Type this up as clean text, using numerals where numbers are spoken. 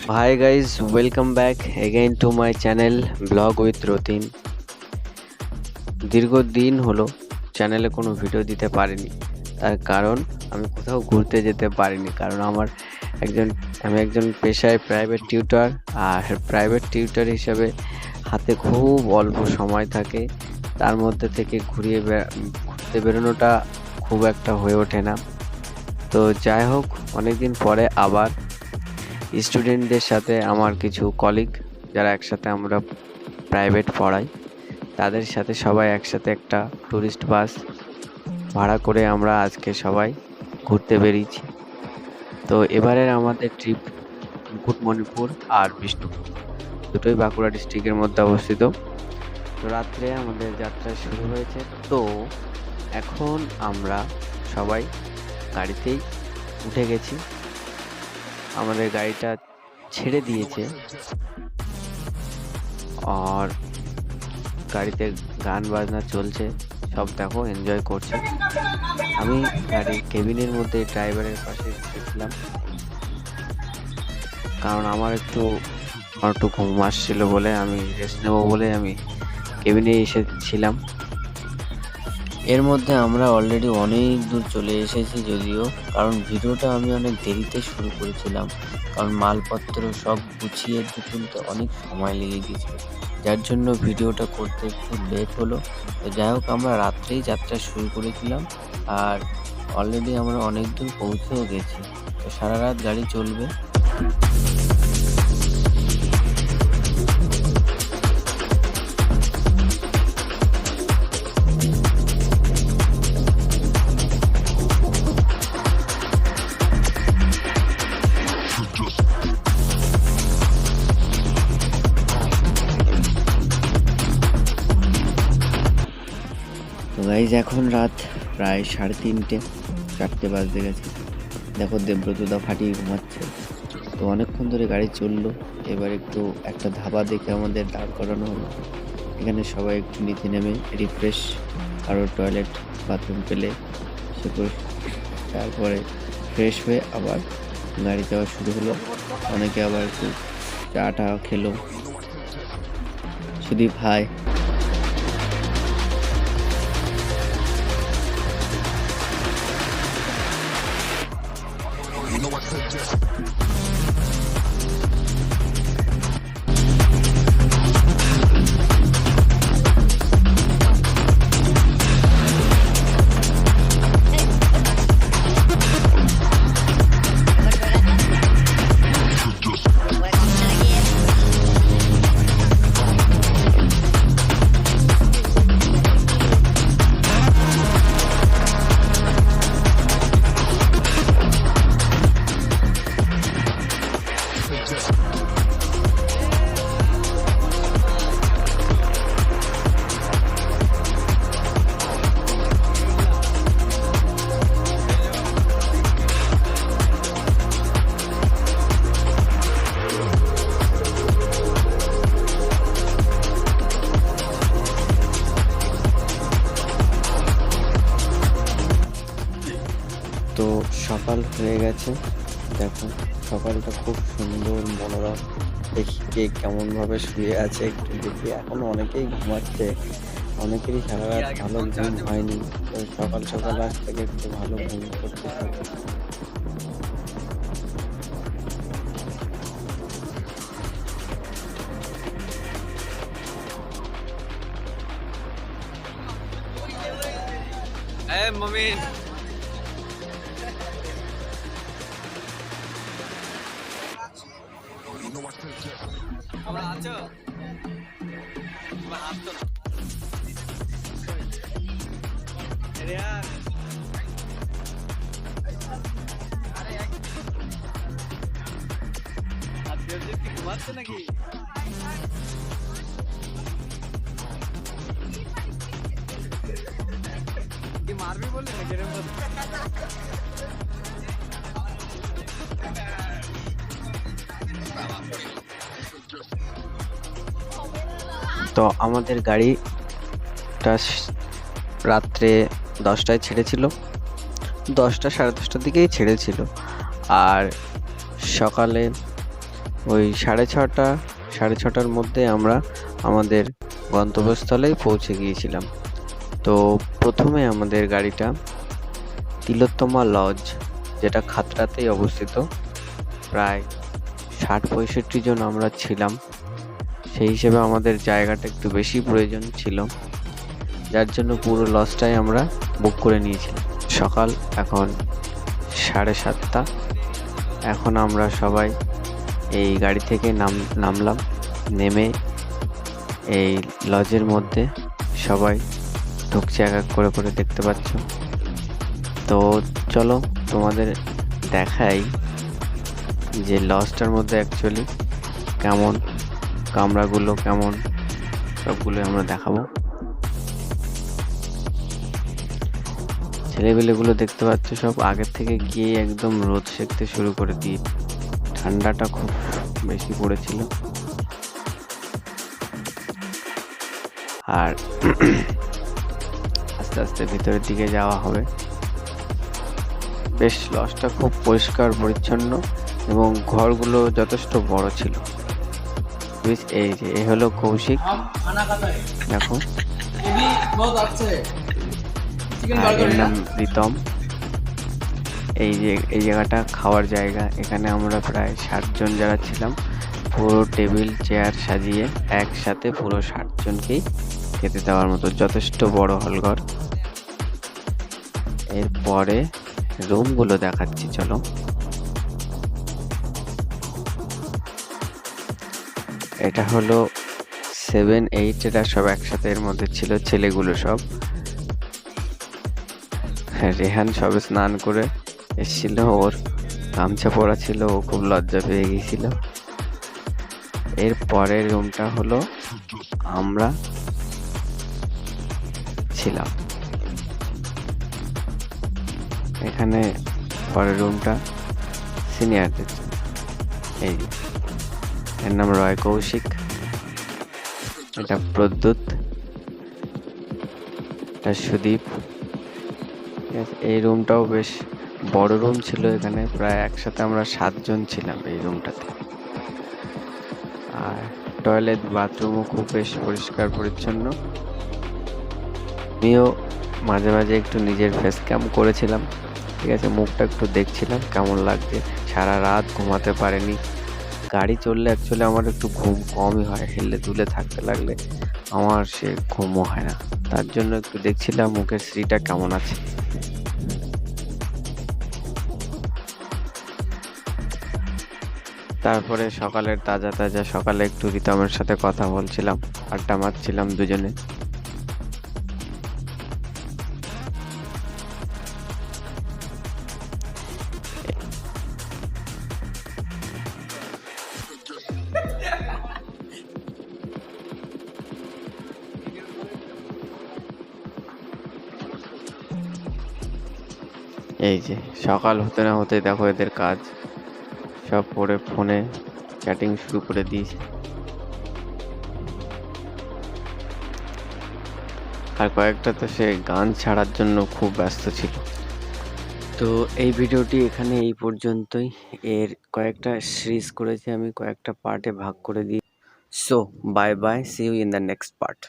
Hi guys, welcome back again to my channel Blog with Rotin. দীর্ঘদিন হলো চ্যানেলে কোনো ভিডিও দিতে পারিনি, তার কারণ আমি কোথাও ঘুরতে যেতে পারিনি। কারণ আমি একজন পেশায় প্রাইভেট টিউটর, আর প্রাইভেট টিউটর হিসেবে হাতে খুব অল্প সময় থাকে। তার মধ্যে থেকে ঘুরতে বেরোনোটা খুব একটা হয়ে ওঠে না। তো যাই হোক, অনেকদিন পরে আবার স্টুডেন্টদের সাথে, আমার কিছু কলিগ যারা একসাথে আমরা প্রাইভেট পড়াই, তাদের সাথে সবাই একসাথে একটা ট্যুরিস্ট বাস ভাড়া করে আমরা আজকে সবাই ঘুরতে বেরিয়েছি। তো এবারের আমাদের ট্রিপ মুকুটমণিপুর আর বিষ্ণুপুর, দুটোই বাঁকুড়া ডিস্ট্রিক্টের মধ্যে অবস্থিত। তো রাত্রে আমাদের যাত্রা শুরু হয়েছে। তো এখন আমরা সবাই গাড়িতেই উঠে গেছি। আমাদের গাড়িটা ছেড়ে দিয়েছে, আর গাড়িতে গান বাজনা চলছে, সব দেখো এনজয় করছে। আমি গাড়ির কেবিনের মধ্যে ড্রাইভারের পাশে বসেছিলাম, কারণ আমার একটু ঘুম আসছিল বলে, আমি রেস্ট নেবো বলে আমি কেবিনে এসেছিলাম। এর মধ্যে আমরা অলরেডি অনেক দূর চলে এসেছি, যদিও কারণ ভিডিওটা আমি অনেক দেরিতে শুরু করেছিলাম, কারণ মালপত্র সব গুছিয়ে তুলতে অনেক সময় লেগে গেছিল, যার জন্য ভিডিওটা করতে একটু লেট হলো। তো যাই হোক, আমরা রাত্রেই যাত্রা শুরু করেছিলাম, আর অলরেডি আমরা অনেক দূর পৌঁছেও গেছি। তো সারা রাত গাড়ি চলবে। তো গাইজ, এখন রাত প্রায় 3:30-4 বাজতে গেছে। দেখো দেবব্রতদা ফাটিয়ে ঘুমাচ্ছে। তো অনেকক্ষণ ধরে গাড়ি চললো, এবার একটু একটা ধাবা দেখে আমাদের দাঁড় করানো হলো। এখানে সবাই একটু নিচে নেমে রিফ্রেশ, কারোর টয়লেট বাথরুম পেলে সে তারপরে ফ্রেশ হয়ে আবার গাড়ি যাওয়া শুরু হলো। অনেকে আবার একটু চা খেলো। সুদীপ ভাই, তো সকাল হয়ে গেছে। দেখো সকালটা খুব সুন্দর মনোরম। দেখি কে কেমন ভাবে শুয়ে আছে, একটু দেখি। এখনো অনেকেই ঘুমাচ্ছে, অনেকেরই সারা রাত ভালো ঘুম হয়নি। তো সকাল সকাল আজ থেকে একটু ভালো ঘুম করতে হবে। মমি আছো, হাত তো ঘুমাচ্ছে নাকি? মারবি বললি নাকি? তো আমাদের গাড়িটা রাত্রে 10টায় ছেড়েছিল, 10টা 10:30টার দিকেই ছেড়েছিল। আর সকালে ওই 6:30 6:30টার মধ্যে আমরা আমাদের গন্তব্যস্থলেই পৌঁছে গিয়েছিলাম। তো প্রথমে আমাদের গাড়িটা তিলোত্তমা লজ, যেটা খাতড়াতেই অবস্থিত, প্রায় 60-65 জন আমরা ছিলাম। সেই হিসেবে আমাদের জায়গাটা একটু বেশি প্রয়োজন ছিল, যার জন্য পুরো লজটাই আমরা বুক করে নিয়েছিলাম। সকাল এখন 7:30। এখন আমরা সবাই এই গাড়ি থেকে নামলাম। নেমে এই লজের মধ্যে সবাই ঢুকছে এক এক করে করে, দেখতে পাচ্ছ। তো চলো তোমাদের দেখাই যে লজটার মধ্যে অ্যাকচুয়ালি কেমন, কামরাগুলো কেমন, সবগুলো আমরা দেখাবো। ছেলেবেলেগুলো দেখতে পাচ্ছ সব আগের থেকে গিয়ে একদম রোদ সেঁকতে শুরু করে দিয়ে, ঠান্ডাটা খুব বেশি পড়েছিল। আর আস্তে আস্তে ভিতরের দিকে যাওয়া হবে। বেশ লজটা খুব পরিষ্কার পরিচ্ছন্ন এবং ঘরগুলো যথেষ্ট বড় ছিল। এই যে এ হলো কৌশিক, দেখো। আর এর নাম প্রীতম। এই যে এই জায়গাটা খাওয়ার জায়গা। এখানে আমরা প্রায় 60 জন যারা ছিলাম, পুরো টেবিল চেয়ার সাজিয়ে একসাথে পুরো 60 জনকেই খেতে দেওয়ার মতো যথেষ্ট বড় হলঘর। এরপরে রুমগুলো দেখাচ্ছি, চলো। এটা হলো 7-8, এরা সব একসাথে এর মধ্যে ছিল, ছেলেগুলো সব। রেহান সবে স্নান করে এসেছিল, ওর গামছা পরা ছিল, ও খুব লজ্জা পেয়ে গিয়েছিল। এর পরের রুমটা হলো আমরা ছিলাম। এখানে পরের রুমটা সিনিয়রদের। এই এর নাম রয় কৌশিক, এটা প্রদ্যুৎ, এটা সুদীপ। এই রুমটাও বেশ বড় রুম ছিল। এখানে প্রায় একসাথে আমরা 7 জন ছিলাম এই রুমটাতে। আর টয়লেট বাথরুমও খুব বেশ পরিষ্কার পরিচ্ছন্ন। আমিও মাঝে মাঝে একটু নিজের ফেস ক্যাম করেছিলাম, ঠিক আছে, মুখটা একটু দেখছিলাম কেমন লাগছে। সারা রাত ঘুমাতে পারিনি। গাড়ি চললে অ্যাকচুয়ালি আমার একটু ঘুম কমই হয়, হেললে দুলে থাকতে লাগলে আমার সে ঘুমও হয় না। তার জন্য একটু দেখছিলাম মুখের শ্রীটা কেমন আছে। তারপরে সকালের তাজা তাজা সকালে একটু রিতমের সাথে কথা বলছিলাম, আড্ডা মারছিলাম দুজনে। এই যে সকাল হতে না হতে দেখো এদের কাজ, সব পরে ফোনে চ্যাটিং শুরু করে দিয়েছে। আর কয়েকটা তো সে গান ছাড়ার জন্য খুব ব্যস্ত ছিল। তো এই ভিডিওটি এখানে এই পর্যন্তই। এর কয়েকটা সিরিজ করেছি আমি, কয়েকটা পার্টে ভাগ করে দিই। So bye bye, see you in the next part.